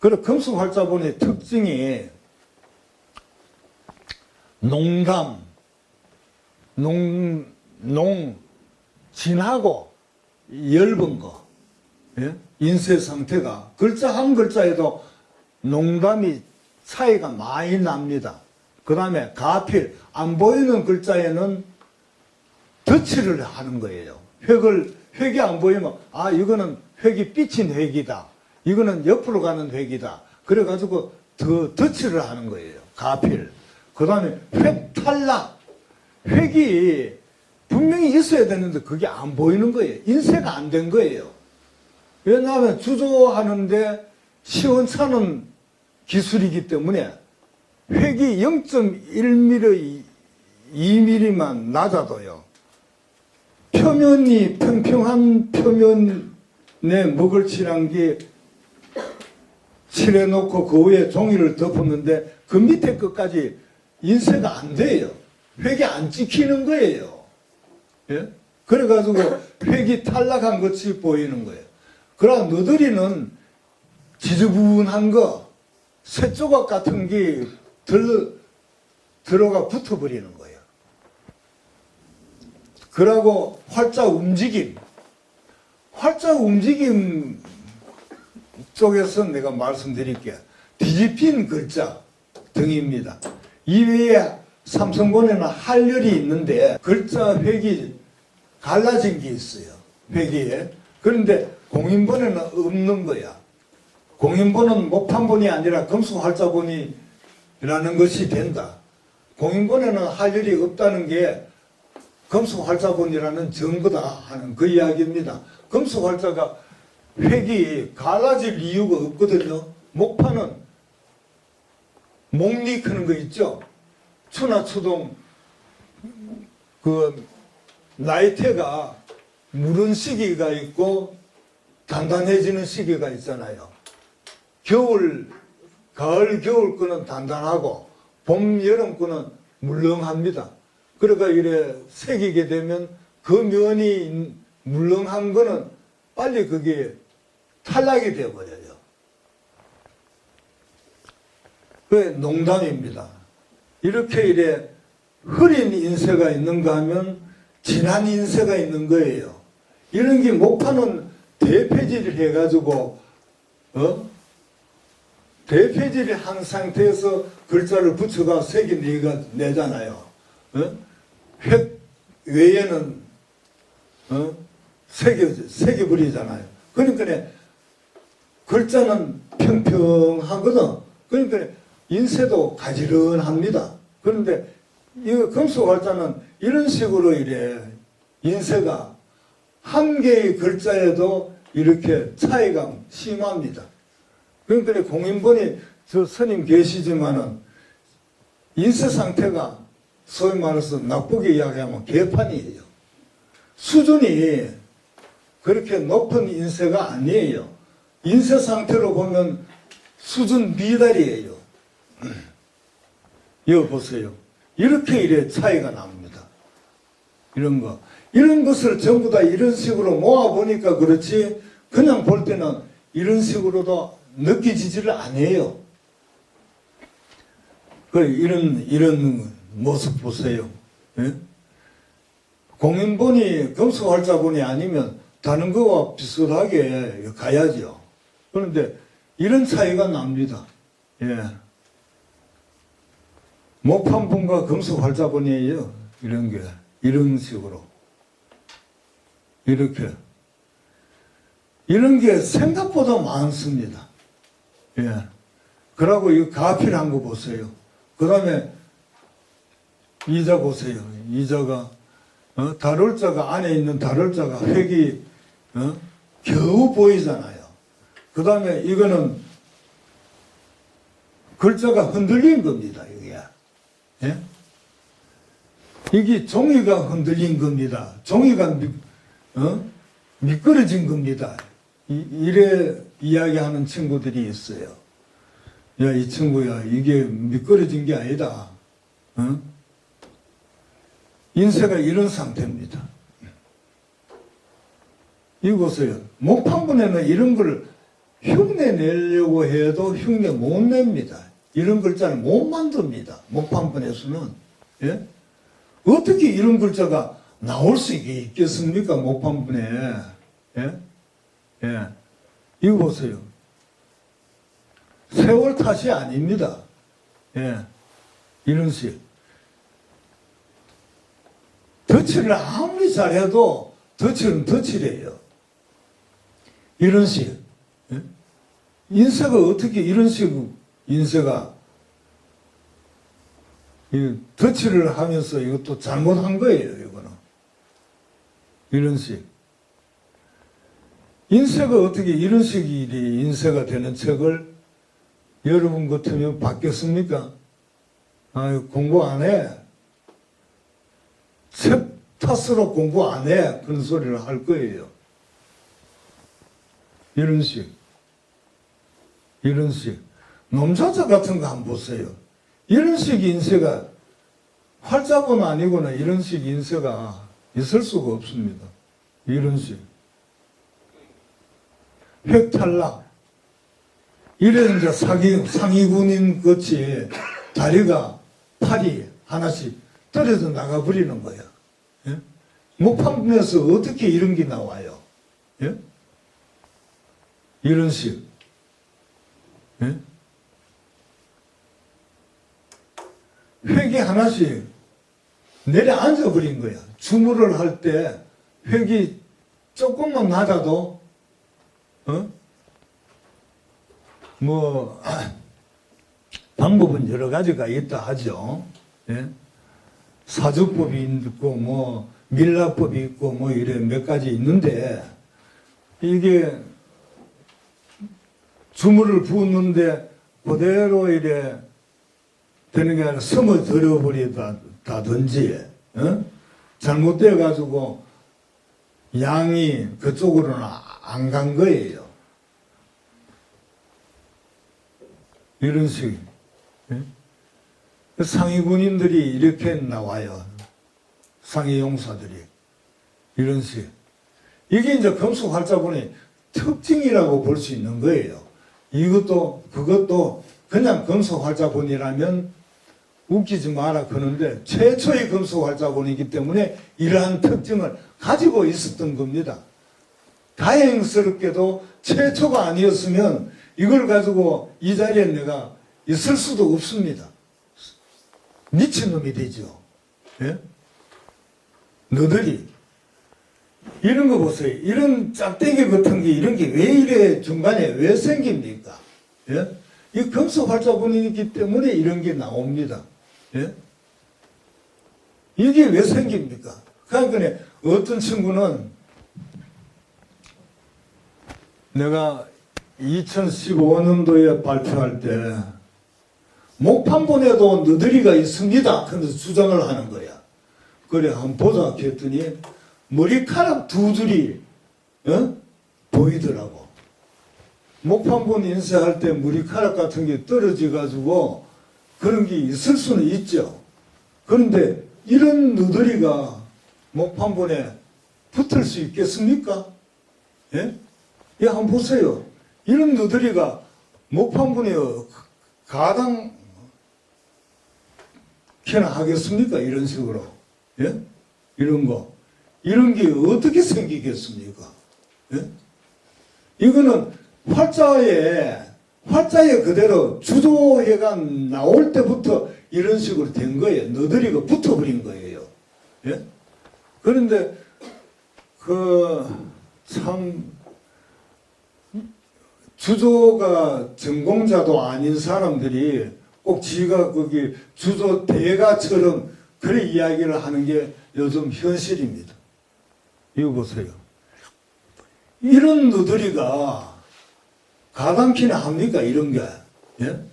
그리고 금수활자본의 특징이 농담, 진하고 엷은 거, 예? 인쇄 상태가 글자 한 글자에도 농담이 차이가 많이 납니다. 그 다음에 가필, 안 보이는 글자에는 덧칠을 하는 거예요. 획이 안 보이면, 아, 이거는 획이 삐친 획이다. 이거는 옆으로 가는 획이다. 그래가지고 더 덧칠을 하는 거예요. 가필. 그 다음에 획 탈락. 획이 분명히 있어야 되는데 그게 안 보이는 거예요. 인쇄가 안 된 거예요. 왜냐하면 주조하는데 시원찮은 기술이기 때문에 획이 0.1mm, 2mm만 낮아도요. 표면이 평평한 표면에 먹을 칠한 게 칠해놓고 그 위에 종이를 덮었는데 그 밑에 끝까지 인쇄가 안 돼요. 획이 안 찍히는 거예요. 예? 그래가지고 획이 탈락한 것이 보이는 거예요. 그러나 너들이는 지저분한 거, 쇠조각 같은 게 들어가 붙어버리는 거예요. 그러고 활자 움직임 쪽에서 내가 말씀드릴게요. 뒤집힌 글자 등입니다. 이외에 삼성본에는 할열이 있는데 글자 획이 갈라진 게 있어요. 획이. 그런데 공인본에는 없는 거야. 공인본은 목판본이 아니라 금수활자본이라는 것이 된다. 공인본에는 할열이 없다는 게 금수활자본이라는 증거다 하는 그 이야기입니다. 금수활자가 획이 갈라질 이유가 없거든요. 목판은 목리크는 거 있죠. 추나 추동 그 나이테가 무른 시기가 있고 단단해지는 시기가 있잖아요. 가을, 겨울 거는 단단하고 봄, 여름 거는 물렁합니다. 그러니까 이래 새기게 되면 그 면이 물렁한 거는 빨리 그게 탈락이 되어버려요. 그게 농담입니다. 이렇게 이래 흐린 인쇄가 있는가 하면 진한 인쇄가 있는 거예요. 이런 게 목판은 대패질을 해가지고 대패질을 한 상태에서 글자를 붙여가 색이 내잖아요. 획 외에는 새겨버리잖아요. 그러니까 글자는 평평하거든. 그러니까 인쇄도 가지런합니다. 그런데 이 금수활자는 이런 식으로 이래 인쇄가 한 개의 글자에도 이렇게 차이가 심합니다. 그러니까 공인본이 저 스님 계시지만은 인쇄 상태가 소위 말해서 나쁘게 이야기하면 개판이에요. 수준이 그렇게 높은 인쇄가 아니에요. 인쇄 상태로 보면 수준 미달이에요. 이거 보세요. 이렇게 이래 차이가 납니다. 이런 것을 전부 다 이런 식으로 모아보니까 그렇지, 그냥 볼 때는 이런 식으로도 느껴지지를 않아요. 이런 모습 보세요. 예? 공인본이 금수활자본이 아니면 다른 거와 비슷하게 가야죠. 그런데 이런 차이가 납니다. 예. 목판본과 금수활자본이에요. 이런 식으로. 이런 게 생각보다 많습니다. 예. 그러고 이 가필한 거 보세요. 그 다음에 이자 보세요. 이자가, 달월자가 안에 있는 달월자가 획이, 겨우 보이잖아요. 그 다음에 이거는 글자가 흔들린 겁니다. 이게. 예? 이게 종이가 흔들린 겁니다. 종이가 미끄러진 겁니다. 이래 이야기하는 친구들이 있어요. 야, 이 친구야, 이게 미끄러진 게 아니다. 인쇄가 이런 상태입니다. 이거 보세요. 목판본에는 이런 걸 흉내 내려고 해도 흉내 못 냅니다. 이런 글자는 못 만듭니다. 목판본에서는. 예? 어떻게 이런 글자가 나올 수 있겠습니까? 목판본에. 예? 예. 이거 보세요. 세월 탓이 아닙니다. 예. 이런 식. 덧칠을 아무리 잘해도 덧칠은 덧칠이에요. 이런 식. 예? 인쇄가 어떻게 이런 식 인쇄가 덧칠을 하면서 이것도 잘못한 거예요. 이거는. 이런 식. 인쇄가 어떻게 이런 식이 인쇄가 되는 책을 여러분 같으면 받겠습니까? 아유, 공부 안 해. 책 탓으로 공부 안 해. 그런 소리를 할 거예요. 이런 식. 이런 식. 놈자자 같은 거 한번 보세요. 이런 식 인쇄가 활자본 아니고는 이런 식 인쇄가 있을 수가 없습니다. 이런 식. 획탈락. 이래 이제 상위군인 같이 다리가 팔이 하나씩 떨어져 나가버리는 거야. 예? 목판본에서 어떻게 이런 게 나와요? 예? 이런 식. 예? 획이 하나씩 내려앉아 버린 거야. 주물을 할 때 획이 조금만 낮아도 방법은 여러 가지가 있다 하죠. 예? 사주법이 있고 밀라법이 있고 이래 몇 가지 있는데 이게 주물을 부었는데 그대로 이래 되는 게 아니라 섬을 들여버리다든지 잘못되어 가지고 양이 그쪽으로는 안 간 거예요. 이런 식. 상위 군인들이 이렇게 나와요. 상위 용사들이. 이런 식. 이게 이제 금속활자본의 특징이라고 볼 수 있는 거예요. 그것도 그냥 금속활자본이라면 웃기지 마라 그러는데 최초의 금속활자본이기 때문에 이러한 특징을 가지고 있었던 겁니다. 다행스럽게도 최초가 아니었으면 이걸 가지고 이 자리에 내가 있을 수도 없습니다. 미친놈이 되죠. 예? 너들이 이런 거 보세요. 이런 짝대기 같은 게 이런 게 왜 이래 중간에 왜 생깁니까? 예? 이 금속활자본이기 때문에 이런 게 나옵니다. 예? 이게 왜 생깁니까? 그러니까 어떤 친구는 내가 2015년도에 발표할 때 목판본에도 너덜이가 있습니다. 그래서 주장을 하는 거야. 그래 한번 보자 했더니 머리카락 두 줄이 보이더라고. 목판본 인쇄할 때 머리카락 같은 게 떨어져 가지고 그런 게 있을 수는 있죠. 그런데 이런 너덜이가 목판본에 붙을 수 있겠습니까? 예? 예, 한번 보세요. 이런 너덜이가 목판본에 가당키나 하겠습니까? 이런 식으로. 예? 이런 거. 이런 게 어떻게 생기겠습니까? 예? 이거는 활자에 그대로 주조해가 나올 때부터 이런 식으로 된 거예요. 너덜이가 붙어버린 거예요. 예? 그런데 참 주조가 전공자도 아닌 사람들이 꼭 지가 거기 주조 대가처럼 그런 이야기를 하는 게 요즘 현실입니다. 이거 보세요. 이런 너덜이가 가당키나 합니까? 이런 게. 예?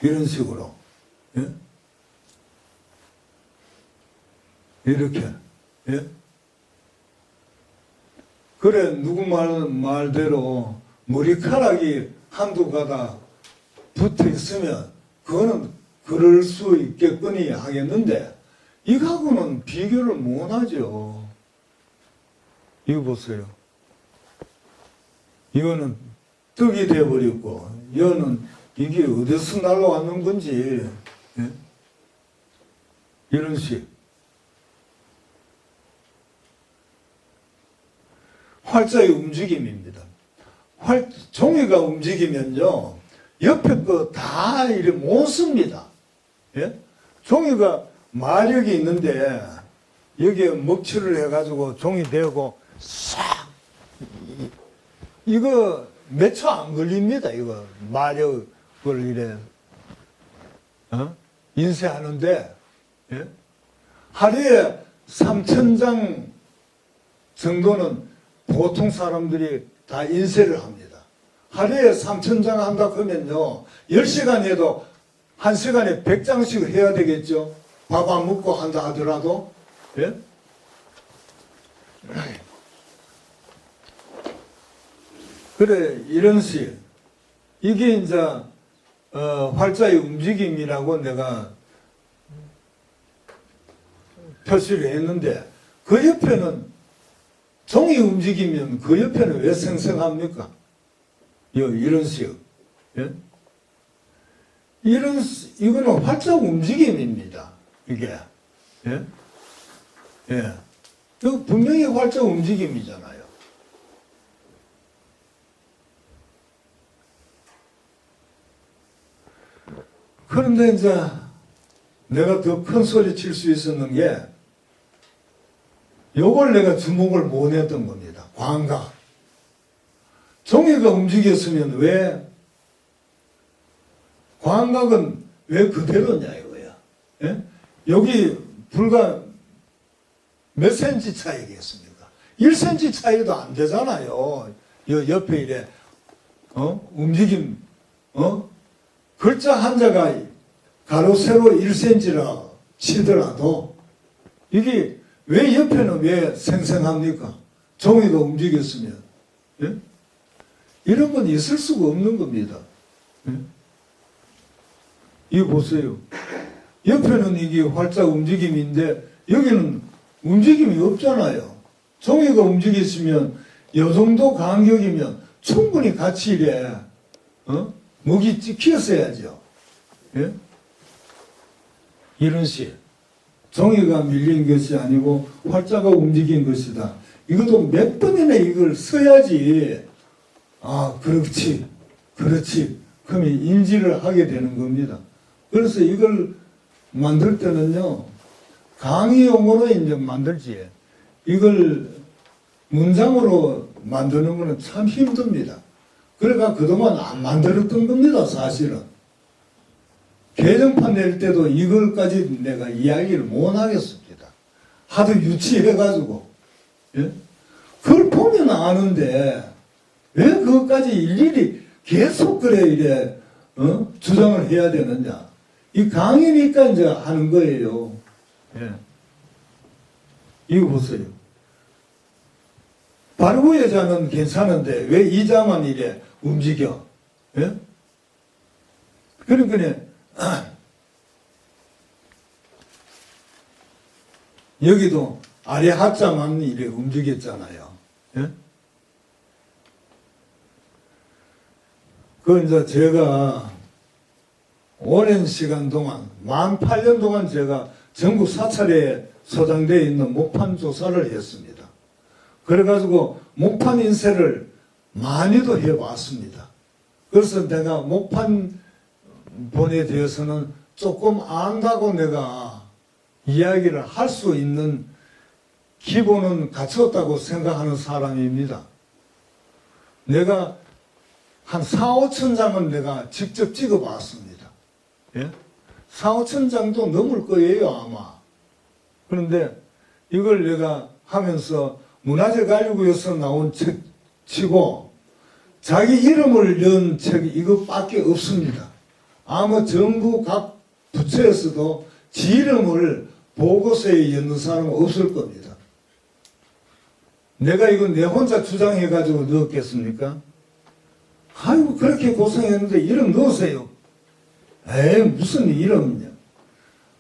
이런 식으로. 예? 이렇게. 예? 그래, 누구 말대로 머리카락이 한두 가닥 붙어 있으면 그거는 그럴 수 있겠거니 하겠는데 이거하고는 비교를 못 하죠. 이거 보세요. 이거는 떡이 돼버렸고, 여는 이게 어디서 날라왔는 건지, 예? 이런 식. 활자의 움직임입니다. 종이가 움직이면요, 옆에 거 다 이렇게 못 씁니다. 예? 종이가 마력이 있는데, 여기에 먹칠을 해가지고 종이 되고, 싹! 이거 몇 초 안 걸립니다, 이거. 마력을 이래, 인쇄하는데, 예? 하루에 3,000장 정도는 보통 사람들이 다 인쇄를 합니다. 하루에 3,000장 한다 그러면요, 10시간 해도 1시간에 100장씩 해야 되겠죠? 밥 안 먹고 한다 하더라도. 예? 그래, 이런 식. 이게 이제, 활자의 움직임이라고 내가 표시를 했는데, 그 옆에는 종이 움직이면 그 옆에는 왜 생성합니까? 이런 식. 예? 이거는 활자 움직임입니다. 이게. 예? 예. 이거 분명히 활자 움직임이잖아요. 그런데 이제 내가 더 큰 소리 칠 수 있었는 게, 요걸 내가 주목을 못 했던 겁니다. 광각. 종이가 움직였으면 왜, 광각은 왜 그대로냐 이거야. 예? 여기 불과 몇 센치 차이겠습니까? 1cm 차이도 안 되잖아요. 옆에 이래, 움직임, 글자 한자가 가로, 세로 1cm라 치더라도, 이게 왜 옆에는 왜 생성합니까? 종이가 움직였으면. 예? 이런 건 있을 수가 없는 겁니다. 예? 이거 보세요. 옆에는 이게 활자 움직임인데 여기는 움직임이 없잖아요. 종이가 움직였으면 이 정도 간격이면 충분히 같이 이래 목이 찍혔어야죠. 예? 이런 식. 종이가 밀린 것이 아니고 활자가 움직인 것이다. 이것도 몇 번이나 이걸 써야지, 아, 그렇지, 그렇지. 그러면 인지를 하게 되는 겁니다. 그래서 이걸 만들 때는요, 강의용어로 이제 만들지, 이걸 문장으로 만드는 거는 참 힘듭니다. 그러니까 그동안 안 만들었던 겁니다, 사실은. 개정판 낼 때도 이걸까지 내가 이야기를 못 하겠습니다. 하도 유치해가지고. 예? 그걸 보면 아는데, 왜 그것까지 일일이 계속 그래, 이래, 주장을 해야 되느냐. 이 강의니까 이제 하는 거예요. 예. 이거 보세요. 발구의 자는 괜찮은데, 왜 이 자만 이래 움직여? 예? 그러니까, 여기도 아래 하자만 이래 움직였잖아요. 예? 그 이제 제가 오랜 시간 동안, 만 8년 동안 제가 전국 사찰에 소장되어 있는 목판 조사를 했습니다. 그래가지고 목판 인쇄를 많이도 해봤습니다. 그래서 내가 목판 본에 대해서는 조금 안다고 내가 이야기를 할 수 있는 기본은 갖췄다고 생각하는 사람입니다. 내가 한 4, 5천 장은 내가 직접 찍어봤습니다. 예? 4, 5천 장도 넘을 거예요, 아마. 그런데 이걸 내가 하면서 문화재관리구에서 나온 책 치고 자기 이름을 연 책이 이것밖에 없습니다. 아마 정부 각 부처에서도 지 이름을 보고서에 엮는 사람은 없을 겁니다. 내가 이거 내 혼자 주장해가지고 넣었겠습니까? 아이고, 그렇게 고생했는데 이름 넣으세요. 에이, 무슨 이름이냐.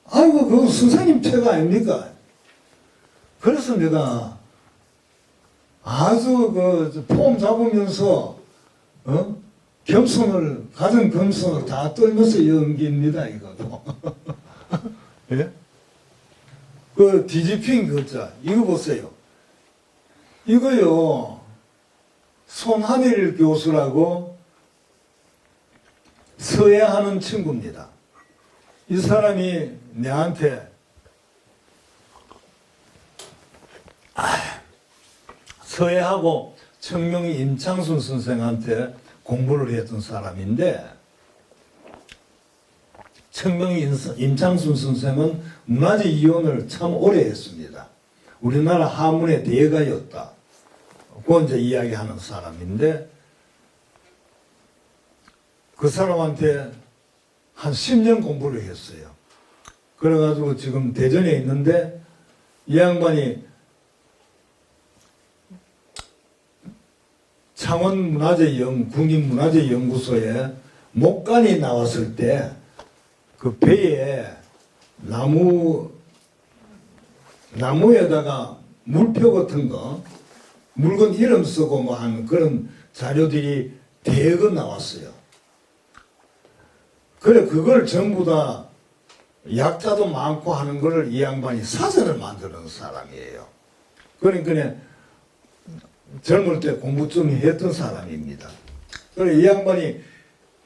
아이고, 그거 선생님 책 아닙니까? 그래서 내가 아주 폼 잡으면서, 가진 겸손을 다 떨면서 연기입니다, 이거도. 예? 그 뒤집힌 글자, 이거 보세요. 이거요, 손한일 교수라고 서예하는 친구입니다. 이 사람이 내한테 서예하고 청명이 임창순 선생한테 공부를 했던 사람인데, 청명이 임창순 선생은 문화재 이혼을 참 오래 했습니다. 우리나라 한문의 대가였다. 그건 이제 이야기하는 사람인데, 그 사람한테 한 10년 공부를 했어요. 그래가지고 지금 대전에 있는데, 이 양반이 국립문화재연구소에 목간이 나왔을 때 그 배에 나무에다가 물표 같은 거, 물건 이름 쓰고 뭐 하는 그런 자료들이 대거 나왔어요. 그래, 그걸 전부 다 약자도 많고 하는 거를 이 양반이 사전을 만드는 사람이에요. 그러니까 젊을 때 공부 좀 했던 사람입니다. 그래, 이 양반이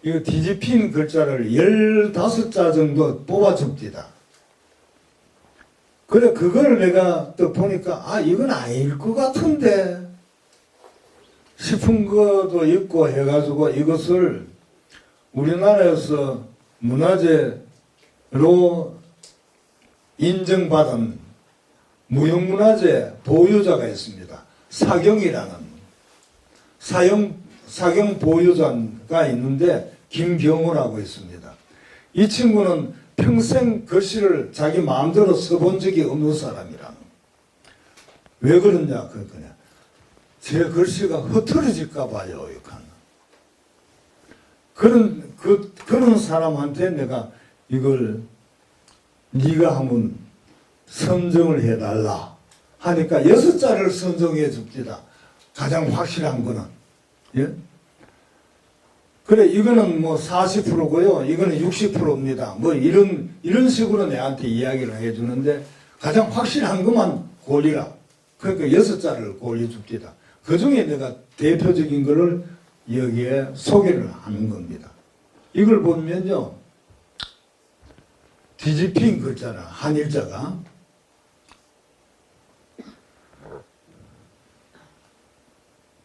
이 뒤집힌 글자를 15자 정도 뽑아줍니다. 그래, 그걸 내가 또 보니까, 이건 아닐 것 같은데 싶은 것도 있고 해가지고 이것을 우리나라에서 문화재로 인정받은 무형문화재 보유자가 있습니다. 사경이라는 사경 보유자가 있는데 김경호라고 있습니다. 이 친구는 평생 글씨를 자기 마음대로 써본 적이 없는 사람이라. 왜 그러냐? 그러냐? 제 글씨가 흐트러질까 봐요. 그런 사람한테 내가 이걸 네가 한번 선정을 해달라 하니까 6자를 선정해 줍니다. 가장 확실한 거는. 예? 그래, 이거는 뭐 40%고요. 이거는 60%입니다. 뭐 이런 식으로 내한테 이야기를 해주는데 가장 확실한 것만 고르라. 그러니까 6자를 고르줍니다. 그 중에 내가 대표적인 거를 여기에 소개를 하는 겁니다. 이걸 보면요, 뒤집힌 글자나 한일자가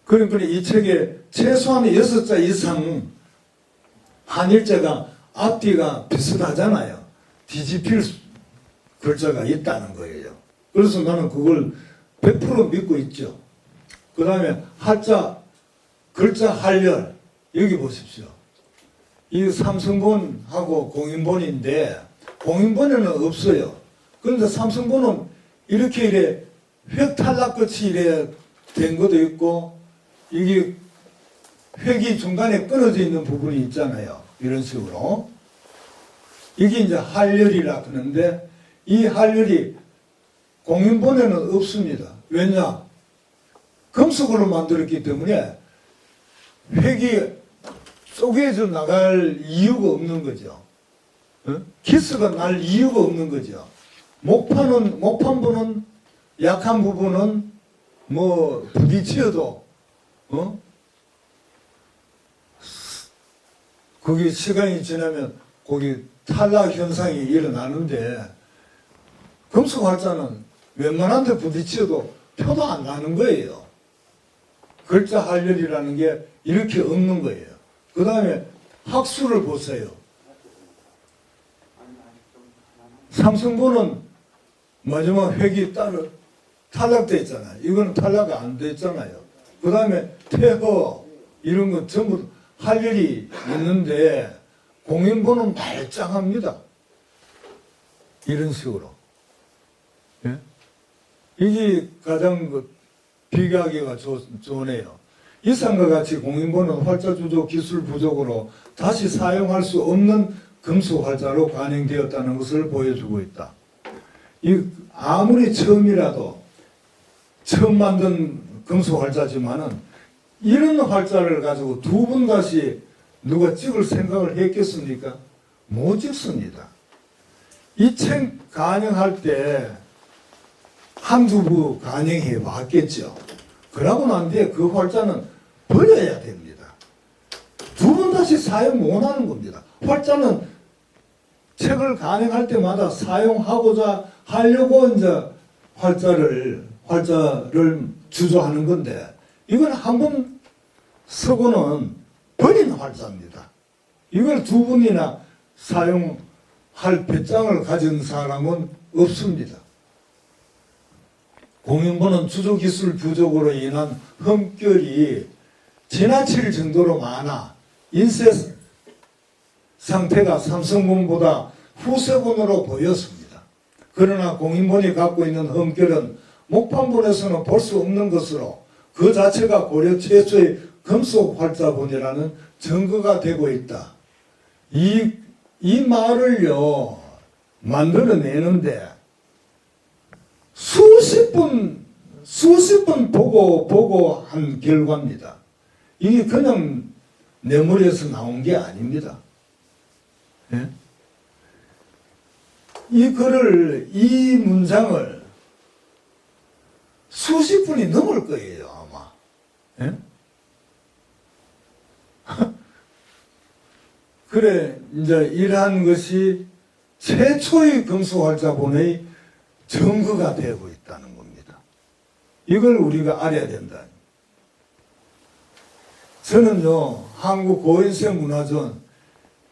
그러니까 이 책에 최소한 6자 이상 한일자가 앞뒤가 비슷하잖아요. 뒤집힐 글자가 있다는 거예요. 그래서 나는 그걸 100% 믿고 있죠. 그 다음에 한자, 글자 할열, 여기 보십시오. 이 삼성본하고 공인본인데 공인본에는 없어요. 그런데 삼성본은 이렇게 획탈락 끝이 된 것도 있고, 이게 획이 중간에 끊어져 있는 부분이 있잖아요. 이런 식으로. 이게 이제 할열이라 그러는데, 이 할열이 공인본에는 없습니다. 왜냐? 금속으로 만들었기 때문에 획이 쪼개져 나갈 이유가 없는 거죠. 기스가 날 이유가 없는 거죠. 목판부는 약한 부분은 뭐 부딪혀도 거기 시간이 지나면 거기 탈락 현상이 일어나는데, 금속 활자는 웬만한 데 부딪혀도 표도 안 나는 거예요. 글자 할열이라는 게 이렇게 없는 거예요. 그 다음에 학수를 보세요. 삼성본은 마지막 획이 따로 탈락되어 있잖아요. 이거는 탈락이 안 되어 있잖아요. 그 다음에 태허 이런 건 전부 할열이 있는데 공인본은 말짱합니다. 이런 식으로. 예? 이게 가장 비교하기가 좋네요. 이상과 같이 공인본은 활자주조 기술 부족으로 다시 사용할 수 없는 금속 활자로 관행되었다는 것을 보여주고 있다. 아무리 처음이라도 처음 만든 금속 활자지만은 이런 활자를 가지고 두 번 다시 누가 찍을 생각을 했겠습니까? 못 찍습니다. 이 책 간영할 때 한두 부 간영해 봤겠죠. 그러고 난 뒤에 그 활자는 버려야 됩니다. 두 번 다시 사용 못 하는 겁니다. 활자는 책을 간행할 때마다 사용하고자 하려고 이제 활자를 주조하는 건데, 이건 한 번 쓰고는 버리는 활자입니다. 이걸 두 번이나 사용할 배짱을 가진 사람은 없습니다. 공인본은 주조기술 부족으로 인한 흠결이 지나칠 정도로 많아 인쇄 상태가 삼성본보다 후세본으로 보였습니다. 그러나 공인본이 갖고 있는 흠결은 목판본에서는 볼 수 없는 것으로 그 자체가 고려 최초의 금속 활자본이라는 증거가 되고 있다. 이 말을요, 만들어내는데 수십 번 보고 한 결과입니다. 이게 그냥 내 머리에서 나온 게 아닙니다. 예? 이 글을, 이 문장을 수십 분이 넘을 거예요, 아마. 예? 그래, 이제 이러한 것이 최초의 금수활자본의 증거가 되고 있다는 겁니다. 이걸 우리가 알아야 된다. 저는요, 한국 고인세 문화전,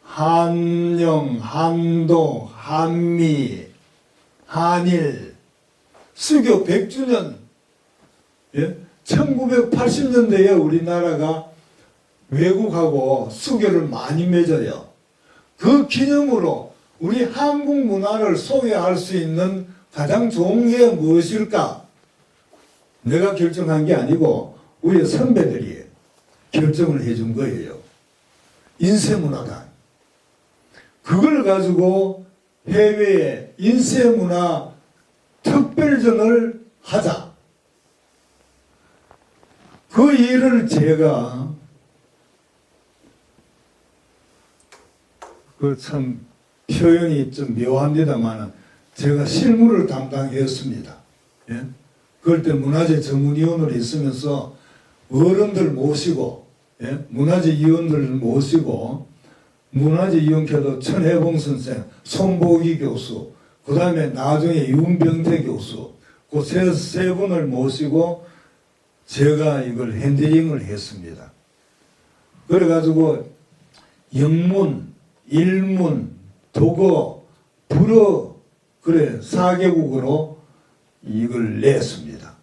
한영, 한도, 한미, 한일, 수교 100주년, 예? 1980년대에 우리나라가 외국하고 수교를 많이 맺어요. 그 기념으로 우리 한국 문화를 소개할 수 있는 가장 좋은 게 무엇일까? 내가 결정한 게 아니고 우리 선배들이 결정을 해준 거예요. 인쇄문화다. 그걸 가지고 해외에 인쇄문화 특별전을 하자. 그 일을 제가 참 표현이 좀 묘합니다만 제가 실무를 담당했습니다. 예? 그럴 때 문화재 전문위원으로 있으면서 어른들 모시고, 예? 문화재위원들 모시고, 문화재위원회도 천혜봉 선생, 손보기 교수, 그 다음에 나중에 윤병태 교수, 그 세 분을 모시고 제가 이걸 핸들링을 했습니다. 그래가지고 영문, 일문, 독어, 불어, 그래 4개국으로 이걸 냈습니다.